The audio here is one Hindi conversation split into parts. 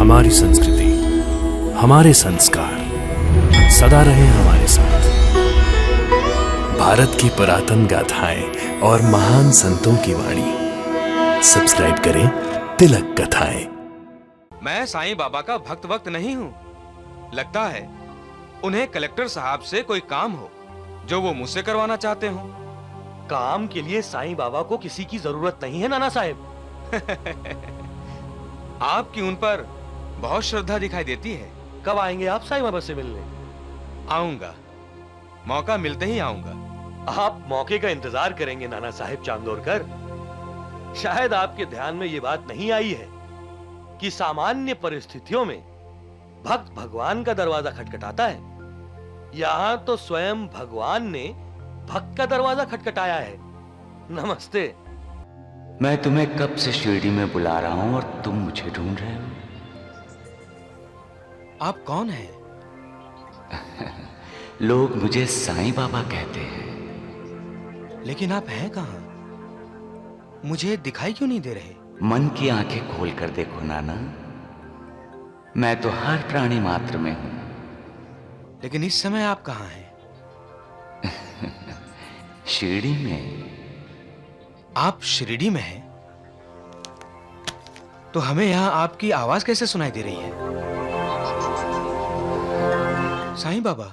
हमारी संस्कृति, हमारे संस्कार सदा रहे हमारे साथ। भारत की पुरातन गाथाएं और महान संतों की वाणी। सब्सक्राइब करें तिलक कथाएं। मैं साईं बाबा का भक्त वक्त नहीं हूँ। लगता है उन्हें कलेक्टर साहब से कोई काम हो जो वो मुझसे करवाना चाहते हो। काम के लिए साईं बाबा को किसी की जरूरत नहीं है नाना साहब। आपकी उन पर बहुत श्रद्धा दिखाई देती है। कब आएंगे आप साईं बाबा से मिलने? आऊंगा, मौका मिलते ही आऊंगा। आप मौके का इंतजार करेंगे नाना साहब चांदोरकर। शायद आपके ध्यान में ये बात नहीं आई है कि सामान्य परिस्थितियों में भक्त भगवान का दरवाजा खटखटाता है। यहां तो स्वयं भगवान ने भक्त का दरवाजा खटखटाया है। नमस्ते। मैं तुम्हें कब से शिरडी में बुला रहा हूं और तुम मुझे ढूंढ रहे हो। आप कौन हैं? लोग मुझे साईं बाबा कहते हैं। लेकिन आप हैं कहां? मुझे दिखाई क्यों नहीं दे रहे? मन की आंखें खोल कर देखो नाना, मैं तो हर प्राणी मात्र में हूं। लेकिन इस समय आप कहां हैं? शिरडी में। आप शिरडी में हैं? तो हमें यहां आपकी आवाज कैसे सुनाई दे रही है? साईं बाबा।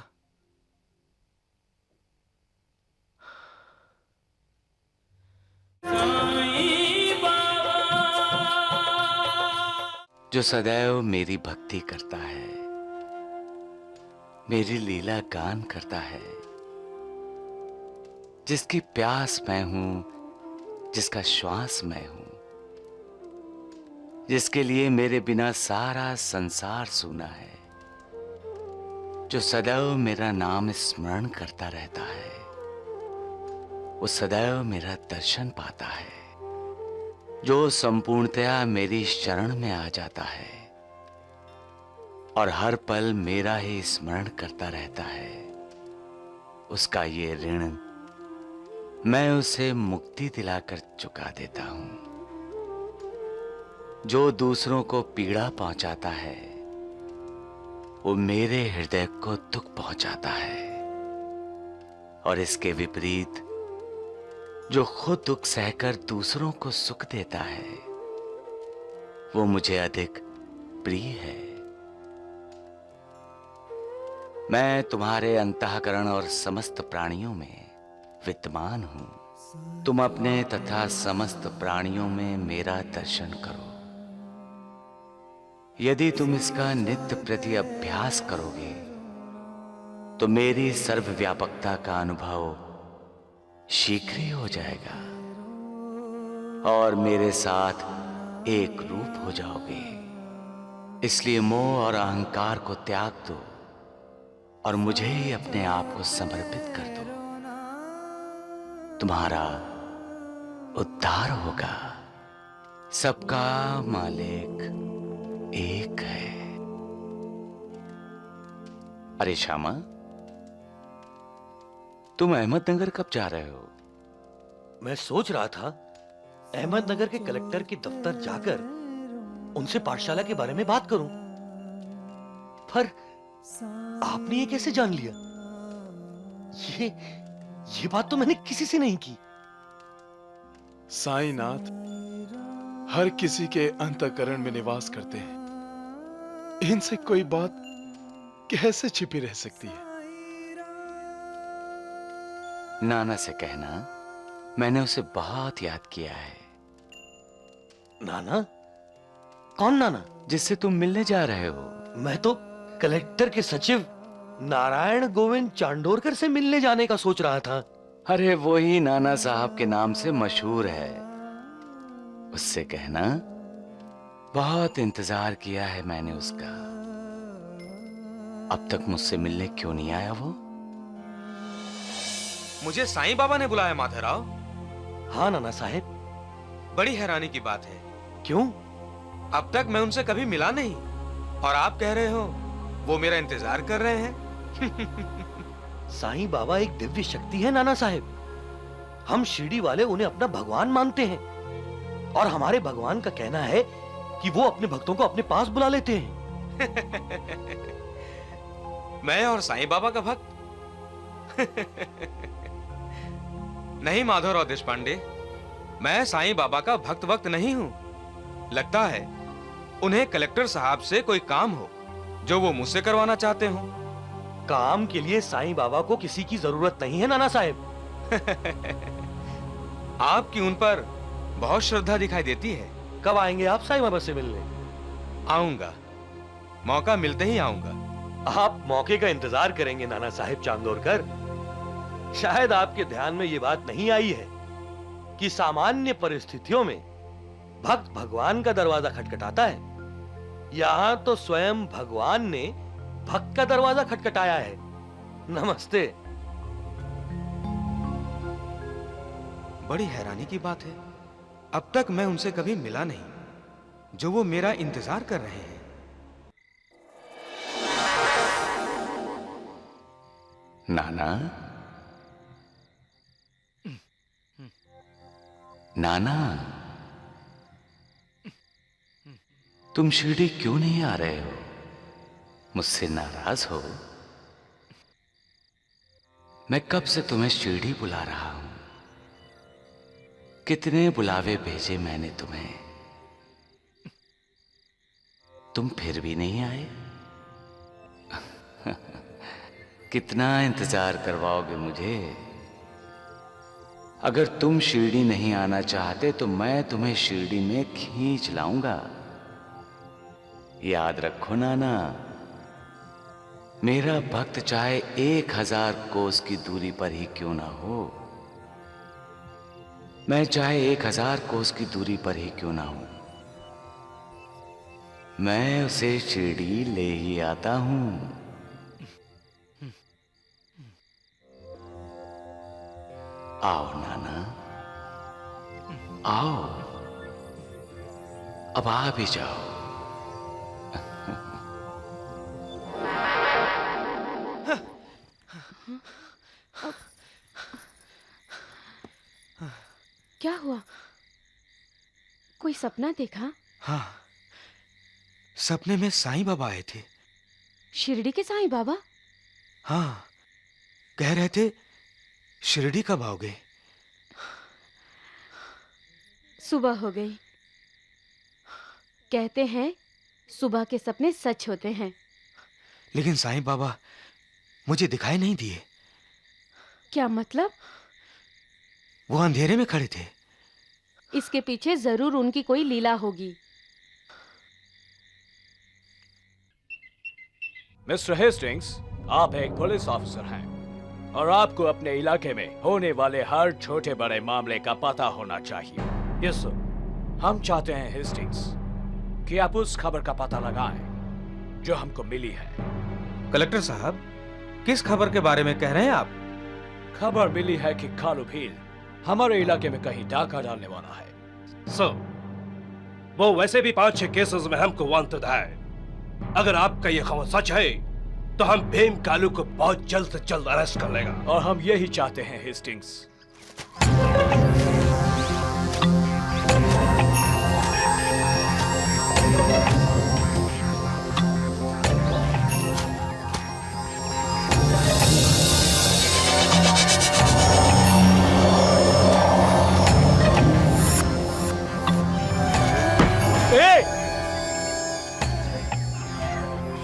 जो सदैव मेरी भक्ति करता है, मेरी लीला गान करता है, जिसकी प्यास मैं हूं, जिसका श्वास मैं हूं, जिसके लिए मेरे बिना सारा संसार सूना है, जो सदैव मेरा नाम स्मरण करता रहता है, वो सदैव मेरा दर्शन पाता है। जो संपूर्णतया मेरी शरण में आ जाता है और हर पल मेरा ही स्मरण करता रहता है, उसका ये ऋण मैं उसे मुक्ति दिलाकर चुका देता हूं। जो दूसरों को पीड़ा पहुंचाता है, वो मेरे हृदय को दुख पहुंचाता है, और इसके विपरीत जो खुद दुख सहकर दूसरों को सुख देता है, वो मुझे अधिक प्रिय है। मैं तुम्हारे अंतःकरण और समस्त प्राणियों में विद्यमान हूं। तुम अपने तथा समस्त प्राणियों में मेरा दर्शन करो। यदि तुम इसका नित्य प्रति अभ्यास करोगे तो मेरी सर्वव्यापकता का अनुभव शीघ्र ही हो जाएगा और मेरे साथ एक रूप हो जाओगे। इसलिए मोह और अहंकार को त्याग दो और मुझे ही अपने आप को समर्पित कर दो। तुम्हारा उद्धार होगा। सबका मालिक एक है। अरे श्यामा, तुम अहमदनगर कब जा रहे हो? मैं सोच रहा था अहमदनगर के कलेक्टर के दफ्तर जाकर उनसे पाठशाला के बारे में बात करूं, पर आपने ये कैसे जान लिया? ये बात तो मैंने किसी से नहीं की। साईनाथ हर किसी के अंतःकरण में निवास करते हैं। इनसे कोई बात कैसे छिपी रह सकती है? नाना से कहना, मैंने उसे बहुत याद किया है। नाना? कौन नाना? जिससे तुम मिलने जा रहे हो। मैं तो कलेक्टर के सचिव नारायण गोविंद चांडोरकर से मिलने जाने का सोच रहा था। अरे वो ही नाना साहब के नाम से मशहूर है। उससे कहना, बहुत इंतजार किया है मैंने उसका। अब तक मुझसे मिलने क्यों नहीं आया वो? मुझे साईं बाबा ने बुलाया माधवराव। हाँ नाना साहब। बड़ी हैरानी की बात है। क्यों? अब तक मैं उनसे कभी मिला नहीं और आप कह रहे हो वो मेरा इंतजार कर रहे हैं। साईं बाबा एक दिव्य शक्ति है नाना साहब। हम शिरडी वाले उन्हें अपना भगवान मानते हैं और हमारे भगवान का कहना है कि वो अपने भक्तों को अपने पास बुला लेते हैं। मैं और साईं बाबा का भक्त? नहीं माधवराव देशपांडे, मैं साईं बाबा का भक्त वक्त नहीं हूं। लगता है उन्हें कलेक्टर साहब से कोई काम हो जो वो मुझसे करवाना चाहते हो। काम के लिए साईं बाबा को किसी की जरूरत नहीं है नाना साहब। आपकी उन पर बहुत श्रद्धा दिखाई देती है। कब आएंगे आप साईं बाबा से मिलने? आऊंगा, मौका मिलते ही आऊंगा। आप मौके का इंतजार करेंगे नाना साहेब चांदोरकर। शायद आपके ध्यान में ये बात नहीं आई है कि सामान्य परिस्थितियों में भक्त भगवान का दरवाजा खटखटाता है। यहां तो स्वयं भगवान ने भक्त का दरवाजा खटखटाया है। नमस्ते। बड़ी हैरानी की बात है, अब तक मैं उनसे कभी मिला नहीं, जो वो मेरा इंतजार कर रहे हैं। नाना, नाना, तुम शिरडी क्यों नहीं आ रहे हो? मुझसे नाराज हो? मैं कब से तुम्हें शिरडी बुला रहा हूं। कितने बुलावे भेजे मैंने तुम्हें, तुम फिर भी नहीं आए। कितना इंतजार करवाओगे मुझे? अगर तुम शिरडी नहीं आना चाहते तो मैं तुम्हें शिरडी में खींच लाऊंगा। याद रखो नाना, मेरा भक्त चाहे 1000 कोस की दूरी पर ही क्यों ना हो, मैं चाहे 1000 कोस की दूरी पर ही क्यों ना हूं, मैं उसे शिरडी ले ही आता हूं। आओ नाना, आओ, अब आ भी जाओ। क्या हुआ? कोई सपना देखा? हाँ, सपने में साईं बाबा आए थे। शिरडी के साईं बाबा? हाँ, कह रहे थे शिरडी कब आओगे? सुबह हो गई। कहते हैं सुबह के सपने सच होते हैं। लेकिन साईं बाबा मुझे दिखाई नहीं दिए। क्या मतलब? वो अंधेरे में खड़े थे। इसके पीछे जरूर उनकी कोई लीला होगी। मिस्टर हेस्टिंग्स, आप एक पुलिस ऑफिसर हैं और आपको अपने इलाके में होने वाले हर छोटे बड़े मामले का पता होना चाहिए। यस सर, हम चाहते हैं हेस्टिंग्स कि आप उस खबर का पता लगाएं जो हमको मिली है। कलेक्टर साहब, किस खबर के बारे में कह रहे हैं आप? खबर मिली है कि कालू भील हमारे इलाके में कहीं डाका डालने वाला है। सर, वो वैसे भी 5-6 केसेस में हमको वांटेड है। अगर आपका ये खबर सच है तो हम भीम कालू को बहुत जल्द से जल्द अरेस्ट कर लेगा। और हम यही चाहते हैं हेस्टिंग्स।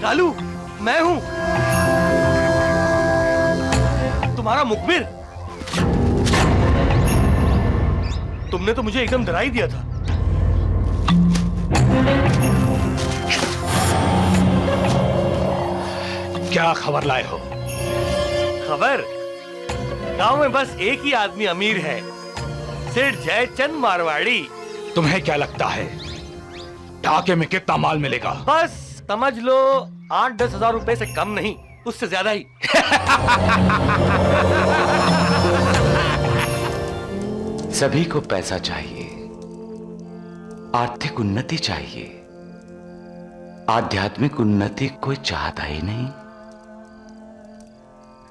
कालू, मैं हूं तुम्हारा मुखबिर। तुमने तो मुझे एकदम डरा ही दिया था। क्या खबर लाए हो? खबर? गांव में बस एक ही आदमी अमीर है, सेठ जयचंद मारवाड़ी। तुम्हें क्या लगता है ढाके में कितना माल मिलेगा? बस समझ लो 8-10 हजार रुपए से कम नहीं, उससे ज्यादा ही। सभी को पैसा चाहिए, आर्थिक उन्नति चाहिए, आध्यात्मिक उन्नति कोई चाहता ही नहीं।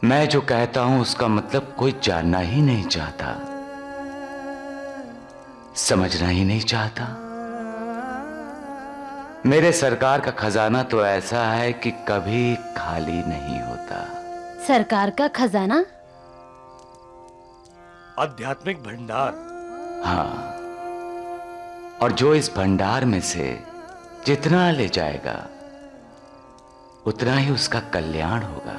मैं जो कहता हूं उसका मतलब कोई जानना ही नहीं चाहता, समझना ही नहीं चाहता। मेरे सरकार का खजाना तो ऐसा है कि कभी खाली नहीं होता। सरकार का खजाना? आध्यात्मिक भंडार। हाँ, और जो इस भंडार में से जितना ले जाएगा उतना ही उसका कल्याण होगा।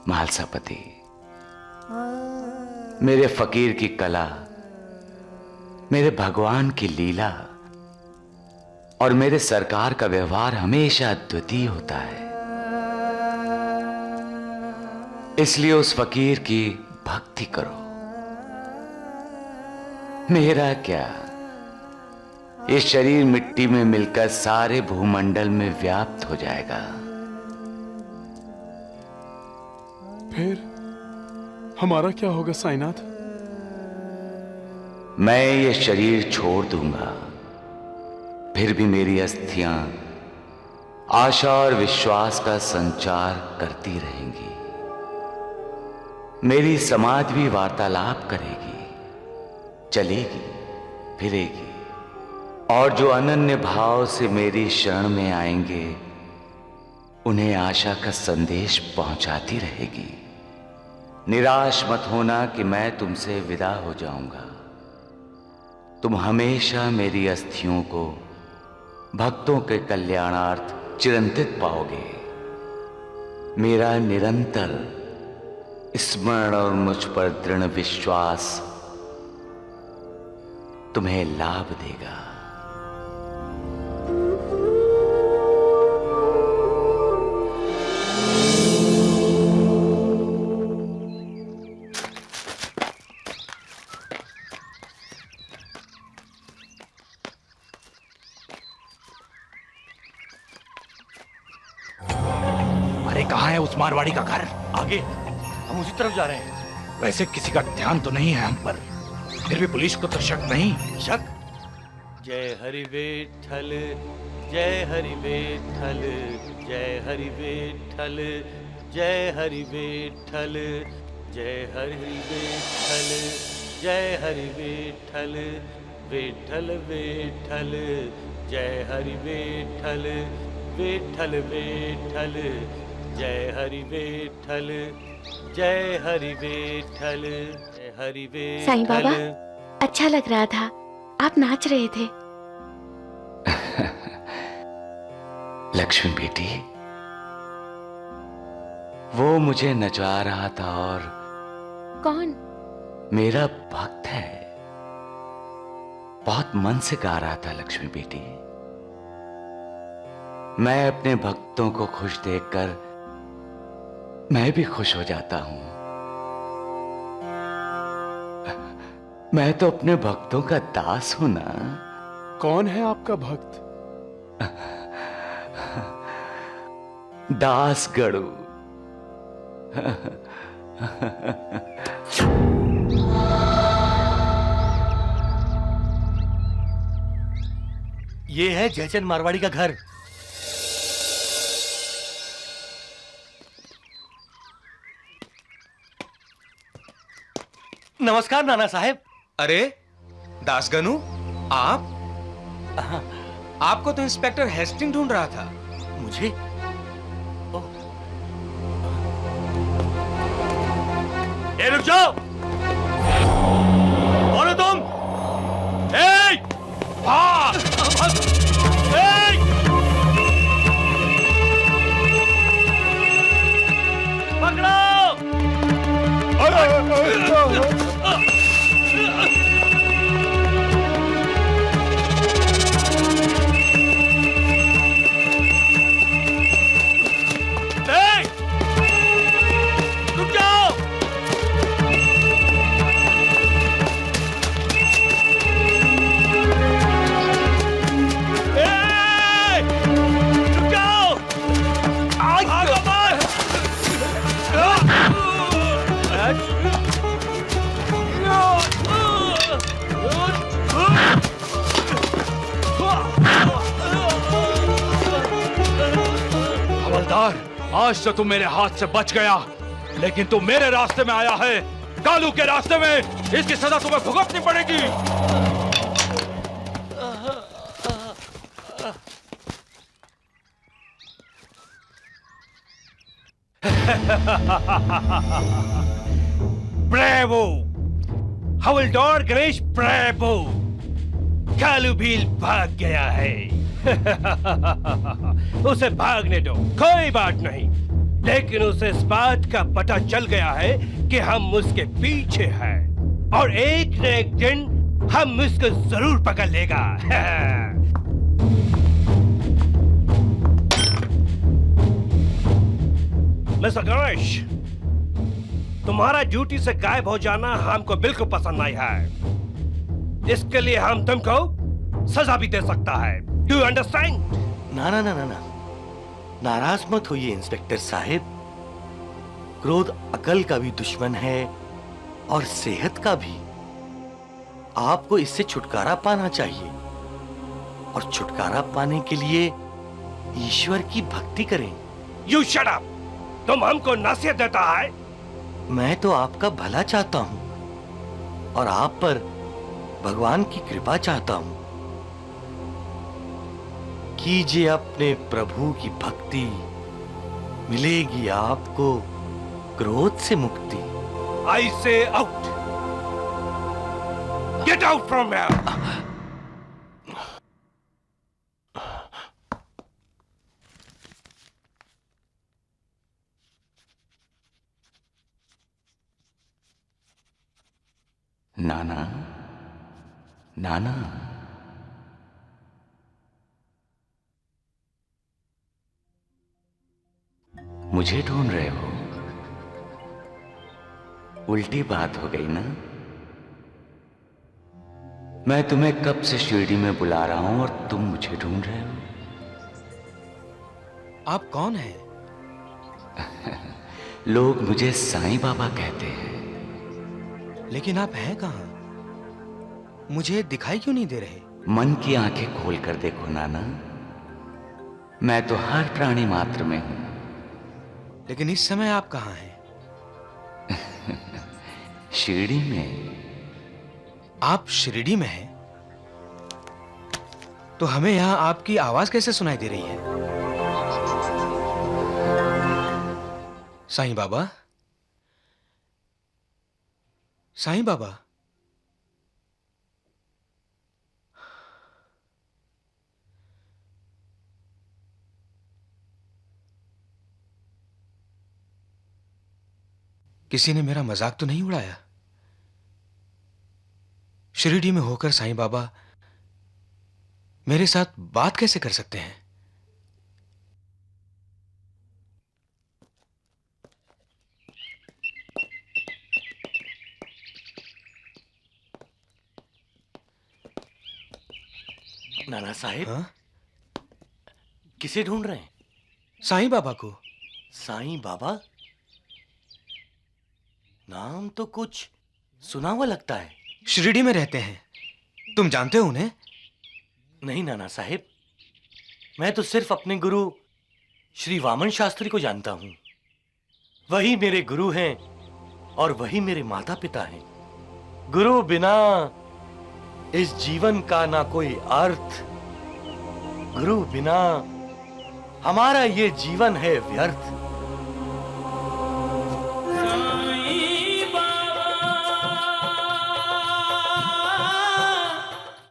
महालसापति, मेरे फकीर की कला, मेरे भगवान की लीला और मेरे सरकार का व्यवहार हमेशा अद्वितीय होता है। इसलिए उस फकीर की भक्ति करो। मेरा क्या, ये शरीर मिट्टी में मिलकर सारे भूमंडल में व्याप्त हो जाएगा। फिर हमारा क्या होगा साईनाथ? मैं ये शरीर छोड़ दूंगा, फिर भी मेरी अस्थियां आशा और विश्वास का संचार करती रहेंगी। मेरी समाज भी वार्तालाप करेगी, चलेगी, फिरेगी, और जो अनन्य भाव से मेरी शरण में आएंगे उन्हें आशा का संदेश पहुंचाती रहेगी। निराश मत होना कि मैं तुमसे विदा हो जाऊंगा। तुम हमेशा मेरी अस्थियों को भक्तों के कल्याणार्थ चिरंतित पाओगे। मेरा निरंतर स्मरण और मुझ पर दृढ़ विश्वास तुम्हें लाभ देगा। अरे कहाँ है उस मारवाड़ी का घर? आगे, हम उसी तरफ जा रहे हैं। वैसे किसी का ध्यान तो नहीं है हम पर, फिर भी पुलिस को तो शक नहीं। शक? जय हरि विठ्ठल, जय हरि विठ्ठल, जय हरि विठ्ठल, जय हरि विठ्ठल, जय हरि विठ्ठल, जय हरि विठ्ठल, विठ्ठल विठ्ठल, जय हरि विठ्ठल, विठ्ठल विठ्ठल, जय हरि विठ्ठल, जय हरि विठ्ठल, जय हरि विठ्ठल। साईं बाबा, अच्छा लग रहा था, आप नाच रहे थे। लक्ष्मी बेटी, वो मुझे नचा रहा था और कौन? मेरा भक्त है, बहुत मन से गा रहा था। लक्ष्मी बेटी, मैं अपने भक्तों को खुश देखकर मैं भी खुश हो जाता हूं। मैं तो अपने भक्तों का दास हूं ना। कौन है आपका भक्त? दास गड़ू। ये है जयचंद मारवाड़ी का घर। नमस्कार नाना साहेब। अरे दासगनु, आप? आपको तो इंस्पेक्टर हेस्टिंग ढूंढ रहा था। मुझे? ए, रुक जाओ। कौन हो तुम? ए! हाँ! ए! पकड़ो! हवलदार, आज तो तुम मेरे हाथ से बच गया, लेकिन तुम मेरे रास्ते में आया है, कालू के रास्ते में। इसकी सजा तुम्हें भुगतनी पड़ेगी। ब्रेवो! हवलदार गणेश ब्रेवो! कालू भील भाग गया है। उसे भागने दो, कोई बात नहीं। लेकिन उसे इस बात का पता चल गया है कि हम उसके पीछे हैं और एक न एक दिन हम उसको जरूर पकड़ लेगा। मिस्टर गणेश, तुम्हारा ड्यूटी से गायब हो जाना हमको बिल्कुल पसंद नहीं है। इसके लिए हम तुमको सजा भी दे सकता है। Do you understand? ना ना ना ना ना, नाराज मत होइए इंस्पेक्टर साहब। क्रोध अकल का भी दुश्मन है और सेहत का भी। आपको इससे छुटकारा पाना चाहिए और छुटकारा पाने के लिए ईश्वर की भक्ति करें। You shut up! तुम हमको नसीहत देता है? मैं तो आपका भला चाहता हूं और आप पर भगवान की कृपा चाहता हूं। कीजिए अपने प्रभु की भक्ति, मिलेगी आपको क्रोध से मुक्ति। आई से out! Get out from here! नाना, नाना, मुझे ढूंढ रहे हो? उल्टी बात हो गई ना। मैं तुम्हें कब से शिरडी में बुला रहा हूं और तुम मुझे ढूंढ रहे हो। आप कौन हैं? लोग मुझे साईं बाबा कहते हैं। लेकिन आप हैं कहां? मुझे दिखाई क्यों नहीं दे रहे? मन की आंखें खोल कर देखो नाना, मैं तो हर प्राणी मात्र में हूं। लेकिन इस समय आप कहां हैं? शिरडी में। आप शिरडी में हैं? तो हमें यहां आपकी आवाज कैसे सुनाई दे रही है? साईं बाबा, साईं बाबा, किसी ने मेरा मजाक तो नहीं उड़ाया? शिरडी में होकर साईं बाबा मेरे साथ बात कैसे कर सकते हैं? नाना साहिब, हाँ? किसे ढूंढ रहे हैं? साईं बाबा को। साईं बाबा? नाम तो कुछ सुना हुआ लगता है। शिरडी में रहते हैं, तुम जानते हो उन्हें? नहीं नाना साहिब, मैं तो सिर्फ अपने गुरु श्री वामन शास्त्री को जानता हूं। वही मेरे गुरु हैं और वही मेरे माता पिता हैं। गुरु बिना इस जीवन का ना कोई अर्थ, गुरु बिना हमारा ये जीवन है व्यर्थ।